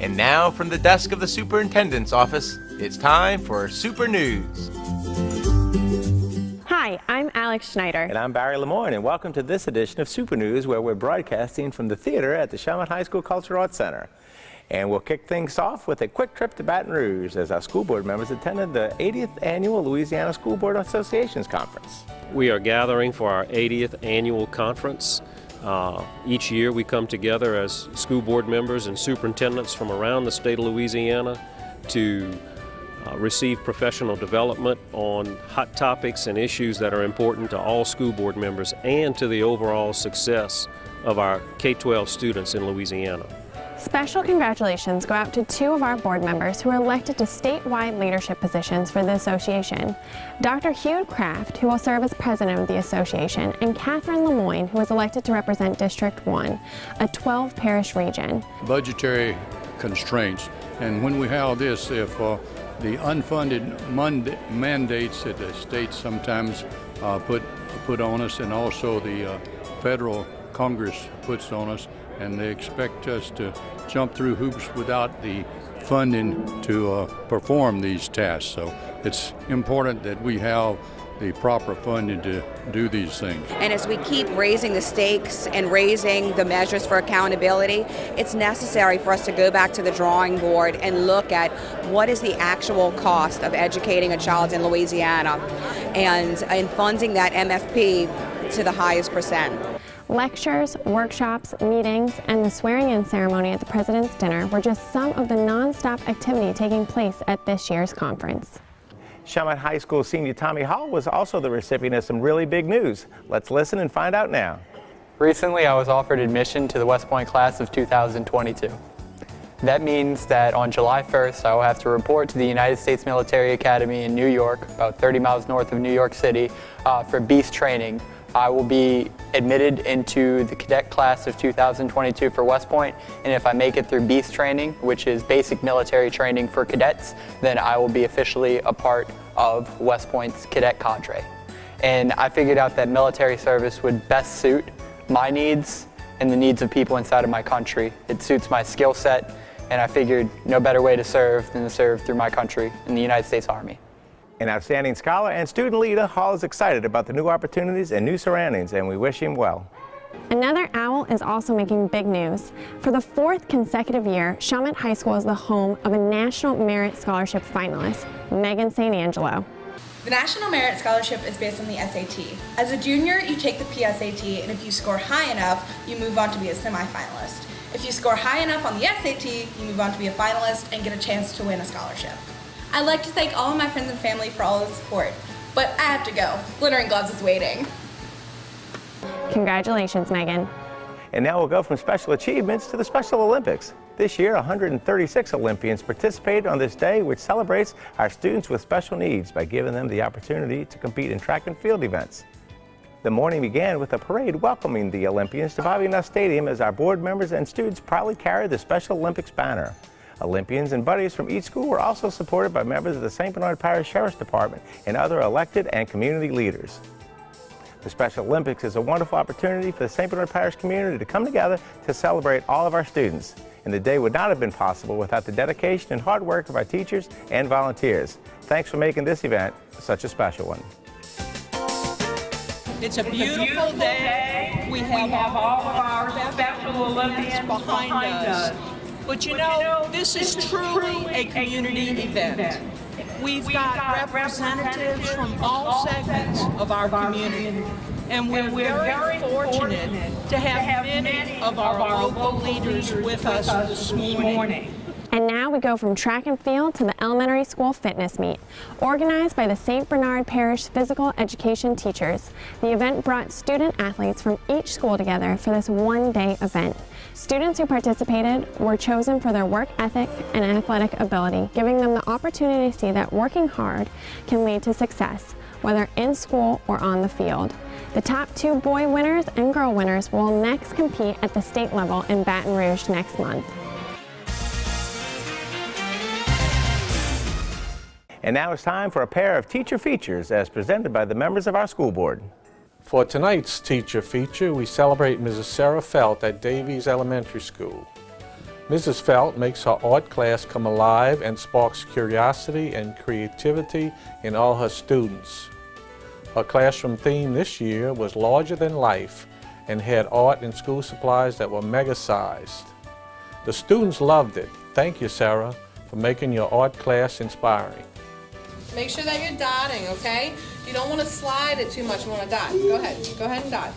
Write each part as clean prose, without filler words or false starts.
And now from the desk of the superintendent's office, it's time for Super News. Hi, I'm Alex Schneider. And I'm Barry Lemoyne, and welcome to this edition of Super News, where we're broadcasting from the theater at the Chalmette High School Cultural Arts Center. And we'll kick things off with a quick trip to Baton Rouge as our school board members attended the 80th Annual Louisiana School Board Associations Conference. We are gathering for our 80th annual conference. Each year we come together as school board members and superintendents from around the state of Louisiana to receive professional development on hot topics and issues that are important to all school board members and to the overall success of our K-12 students in Louisiana. Special congratulations go out to two of our board members who were elected to statewide leadership positions for the association. Dr. Hugh Kraft, who will serve as president of the association, and Catherine Lemoyne, who was elected to represent District 1, a 12-parish region. Budgetary constraints, and when we have this, if the unfunded mandates that the states sometimes put on us, and also the federal Congress puts on us, and they expect us to jump through hoops without the funding to perform these tasks. So it's important that we have the proper funding to do these things. And as we keep raising the stakes and raising the measures for accountability, it's necessary for us to go back to the drawing board and look at what is the actual cost of educating a child in Louisiana and funding that MFP to the highest percent. Lectures, workshops, meetings, and the swearing-in ceremony at the President's Dinner were just some of the non-stop activity taking place at this year's conference. Chalmette High School senior Tommy Hall was also the recipient of some really big news. Let's listen and find out now. Recently, I was offered admission to the West Point class of 2022. That means that on July 1st, I will have to report to the United States Military Academy in New York, about 30 miles north of New York City, for beast training. I will be admitted into the cadet class of 2022 for West Point, and if I make it through beast training, which is basic military training for cadets, then I will be officially a part of West Point's cadet cadre. And I figured out that military service would best suit my needs and the needs of people inside of my country. It suits my skill set, and I figured no better way to serve than to serve through my country in the United States Army. An outstanding scholar and student leader, Hall is excited about the new opportunities and new surroundings, and we wish him well. Another owl is also making big news. For the fourth consecutive year, Chalmette High School is the home of a National Merit Scholarship finalist, Megan St. Angelo. The National Merit Scholarship is based on the SAT. As a junior, you take the PSAT, and if you score high enough, you move on to be a semifinalist. If you score high enough on the SAT, you move on to be a finalist and get a chance to win a scholarship. I'd like to thank all of my friends and family for all of the support, but I have to go. Glittering Gloves is waiting. Congratulations, Megan. And now we'll go from special achievements to the Special Olympics. This year, 136 Olympians participated on this day, which celebrates our students with special needs by giving them the opportunity to compete in track and field events. The morning began with a parade welcoming the Olympians to Bobby Nuss Stadium as our board members and students proudly carried the Special Olympics banner. Olympians and buddies from each school were also supported by members of the St. Bernard Parish Sheriff's Department and other elected and community leaders. The Special Olympics is a wonderful opportunity for the St. Bernard Parish community to come together to celebrate all of our students. And the day would not have been possible without the dedication and hard work of our teachers and volunteers. Thanks for making this event such a special one. It's a beautiful day. We have all of our Special Olympians behind us. But you know, this is truly a community event. We've got representatives from all segments of our community, and we're very fortunate to have many of our local leaders with us this morning. And now we go from track and field to the elementary school fitness meet. Organized by the St. Bernard Parish Physical Education teachers, the event brought student athletes from each school together for this one-day event. Students who participated were chosen for their work ethic and athletic ability, giving them the opportunity to see that working hard can lead to success, whether in school or on the field. The top two boy winners and girl winners will next compete at the state level in Baton Rouge next month. And now it's time for a pair of teacher features as presented by the members of our school board. For tonight's teacher feature, we celebrate Mrs. Sarah Felt at Davies Elementary School. Mrs. Felt makes her art class come alive and sparks curiosity and creativity in all her students. Her classroom theme this year was larger than life and had art and school supplies that were mega-sized. The students loved it. Thank you, Sarah, for making your art class inspiring. Make sure that you're dotting, okay? You don't want to slide it too much. You want to dot. Go ahead and dot.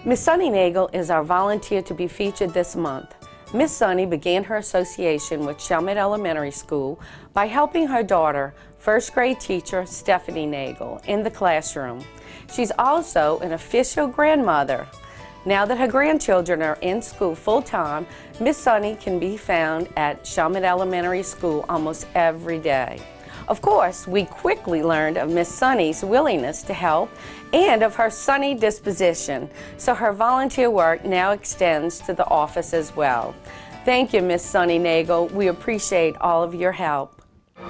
Miss Sunny Nagel is our volunteer to be featured this month. Miss Sunny began her association with Chalmette Elementary School by helping her daughter, first grade teacher Stephanie Nagel, in the classroom. She's also an official grandmother. Now that her grandchildren are in school full-time, Miss Sunny can be found at Chalmette Elementary School almost every day. Of course, we quickly learned of Miss Sunny's willingness to help and of her sunny disposition, so her volunteer work now extends to the office as well. Thank you, Miss Sunny Nagel. We appreciate all of your help.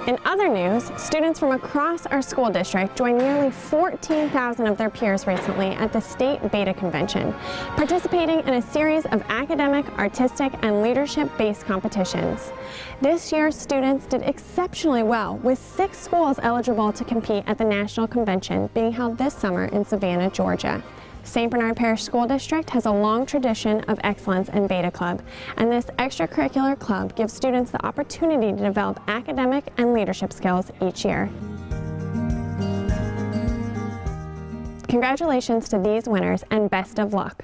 In other news, students from across our school district joined nearly 14,000 of their peers recently at the State Beta Convention, participating in a series of academic, artistic, and leadership-based competitions. This year, students did exceptionally well, with 6 schools eligible to compete at the National Convention being held this summer in Savannah, Georgia. St. Bernard Parish School District has a long tradition of excellence in Beta Club, and this extracurricular club gives students the opportunity to develop academic and leadership skills each year. Congratulations to these winners and best of luck.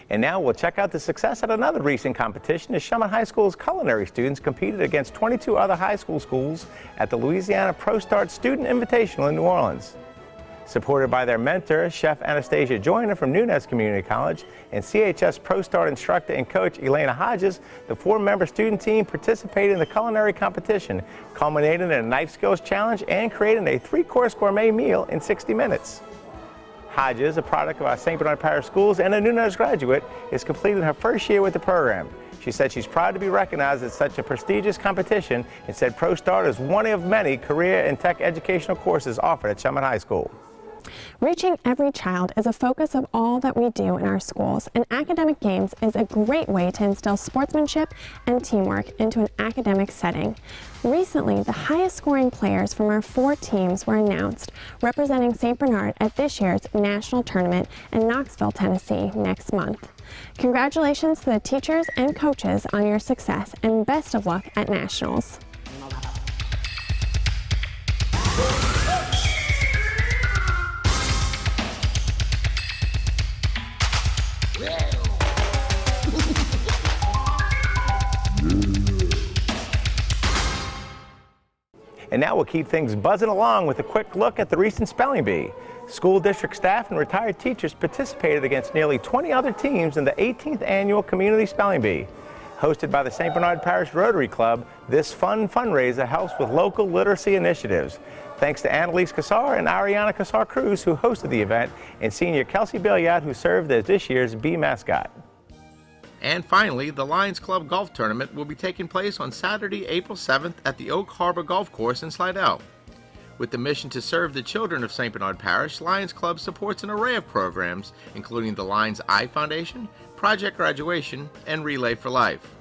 And now we'll check out the success at another recent competition as Chalmette High School's culinary students competed against 22 other high school schools at the Louisiana Pro Start Student Invitational in New Orleans. Supported by their mentor, Chef Anastasia Joyner from Nunez Community College, and CHS Pro Start instructor and coach Elena Hodges, the 4-member student team participated in the culinary competition, culminating in a knife skills challenge and creating a 3-course gourmet meal in 60 minutes. Hodges, a product of our St. Bernard Parish schools and a Nunez graduate, is completing her first year with the program. She said she's proud to be recognized at such a prestigious competition and said Pro Start is one of many career and tech educational courses offered at Chalmette High School. Reaching every child is a focus of all that we do in our schools, and academic games is a great way to instill sportsmanship and teamwork into an academic setting. Recently, the highest scoring players from our 4 teams were announced, representing St. Bernard at this year's national tournament in Knoxville, Tennessee next month. Congratulations to the teachers and coaches on your success, and best of luck at nationals. And now we'll keep things buzzing along with a quick look at the recent spelling bee. School district staff and retired teachers participated against nearly 20 other teams in the 18th annual Community Spelling Bee. Hosted by the St. Bernard Parish Rotary Club, this fun fundraiser helps with local literacy initiatives. Thanks to Annalise Cassar and Ariana Cassar-Cruz, who hosted the event, and senior Kelsey Billiard, who served as this year's bee mascot. And finally, the Lions Club Golf Tournament will be taking place on Saturday, April 7th at the Oak Harbor Golf Course in Slidell. With the mission to serve the children of St. Bernard Parish, Lions Club supports an array of programs, including the Lions Eye Foundation, Project Graduation, and Relay for Life.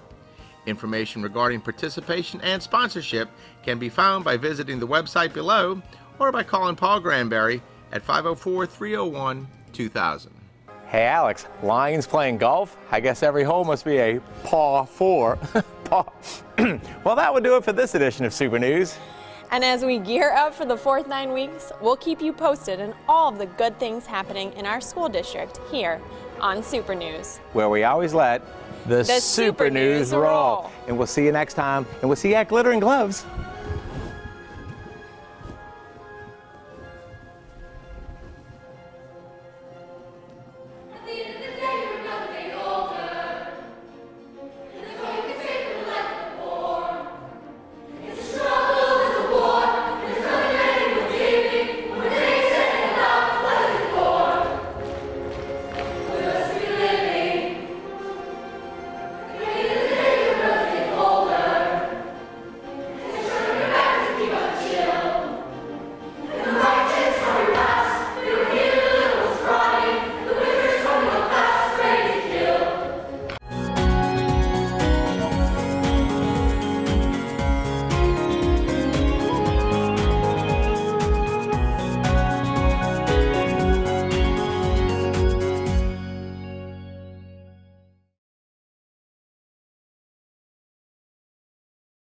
Information regarding participation and sponsorship can be found by visiting the website below or by calling Paul Granberry at 504-301-2000. Hey Alex, Lions playing golf? I guess every hole must be a par 4. Well, that would do it for this edition of Super News. And as we gear up for the 4th 9 weeks, we'll keep you posted on all of the good things happening in our school district here on Super News, where we always let the Super News roll. And we'll see you next time, and we'll see you at Glittering Gloves.